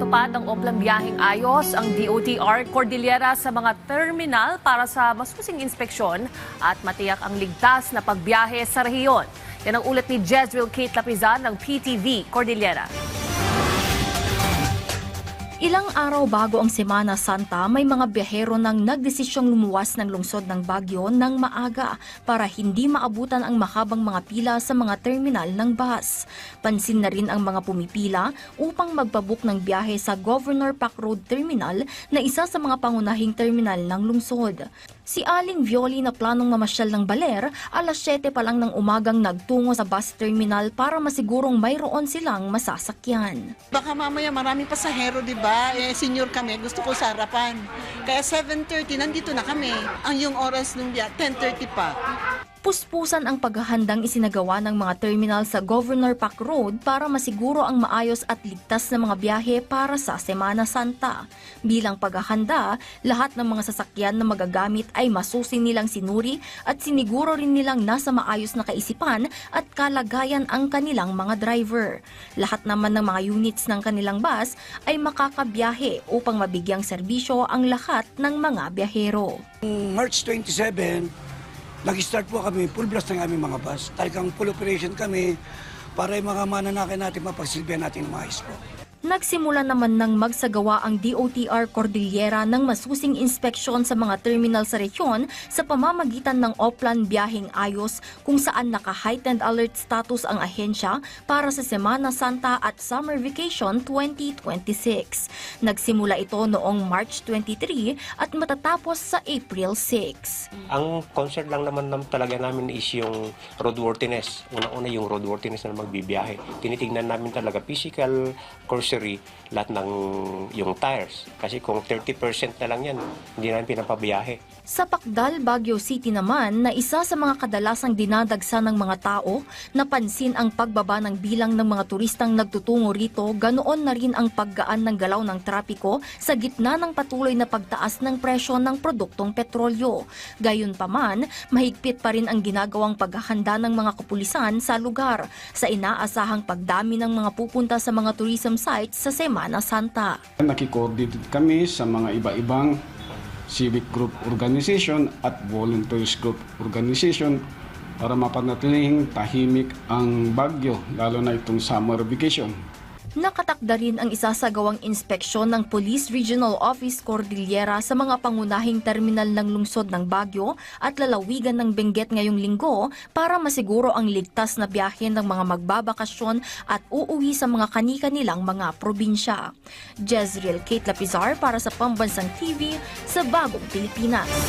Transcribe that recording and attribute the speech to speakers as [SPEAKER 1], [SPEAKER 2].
[SPEAKER 1] Nagpatupad ng oplang biyaheng ayos ang DOTR Cordillera sa mga terminal para sa masusing inspeksyon at matiyak ang ligtas na pagbiyahe sa rehiyon. Yan ang ulat ni Jezreel Kate Lapizan ng PTV Cordillera.
[SPEAKER 2] Ilang araw bago ang Semana Santa, may mga biyahero nang nagdesisyong lumuwas ng lungsod ng Baguio ng maaga para hindi maabutan ang mahabang mga pila sa mga terminal ng bus. Pansin na rin ang mga pumipila upang magpabook ng biyahe sa Governor Pac Road Terminal na isa sa mga pangunahing terminal ng lungsod. Si Aling Violi na planong mamasyal ng Baler, alas 7 pa lang ng umagang nagtungo sa bus terminal para masigurong mayroon silang masasakyan.
[SPEAKER 3] Baka mamaya maraming pasahero, di ba? Senior kami, gusto ko sa harapan. Kaya 7:30, nandito na kami. Ang yung oras nung 10:30 pa.
[SPEAKER 2] Puspusan ang paghahandang isinagawa ng mga terminal sa Governor Pac Road para masiguro ang maayos at ligtas na mga biyahe para sa Semana Santa. Bilang paghahanda, lahat ng mga sasakyan na magagamit ay masusing nilang sinuri at siniguro rin nilang nasa maayos na kaisipan at kalagayan ang kanilang mga driver. Lahat naman ng mga units ng kanilang bus ay makakabiyahe upang mabigyang serbisyo ang lahat ng mga biyahero.
[SPEAKER 4] March 27, nag-start po kami, full blast ng aming mga bus. Talagang full operation kami para yung mga mananakay natin mapagsilbihan natin ng maayos po.
[SPEAKER 2] Nagsimula naman ng magsagawa ang DOTR Cordillera ng masusing inspeksyon sa mga terminal sa rehiyon sa pamamagitan ng Oplan Biyaheng Ayos kung saan naka-heightened alert status ang ahensya para sa Semana Santa at Summer Vacation 2026. Nagsimula ito noong March 23 at matatapos sa April 6.
[SPEAKER 5] Ang concern lang naman talaga namin is yung roadworthiness. Una-una yung roadworthiness na magbibiyahe. Tinitingnan namin talaga physical, lahat ng yung tires. Kasi kung 30% na lang yan, hindi namin pinapabiyahe.
[SPEAKER 2] Sa Pacdal, Baguio City naman, na isa sa mga kadalasang dinadagsa ng mga tao, napansin ang pagbaba ng bilang ng mga turistang nagtutungo rito, ganoon na rin ang paggaan ng galaw ng trapiko sa gitna ng patuloy na pagtaas ng presyo ng produktong petrolyo. Gayunpaman, mahigpit pa rin ang ginagawang paghahanda ng mga kapulisan sa lugar sa inaasahang pagdami ng mga pupunta sa mga tourism sites sa Semana Santa.
[SPEAKER 6] Nakikoordinate kami sa mga iba-ibang civic group organization at volunteers group organization para mapanatiling tahimik ang Baguio, lalo na itong summer vacation.
[SPEAKER 2] Nakatakda rin ang isasagawang inspeksyon ng Police Regional Office Cordillera sa mga pangunahing terminal ng lungsod ng Baguio at lalawigan ng Benguet ngayong linggo para masiguro ang ligtas na biyahe ng mga magbabakasyon at uuwi sa mga kani-kanilang mga probinsya. Jezreel Kate Lapizan para sa Pambansang TV sa Bagong Pilipinas.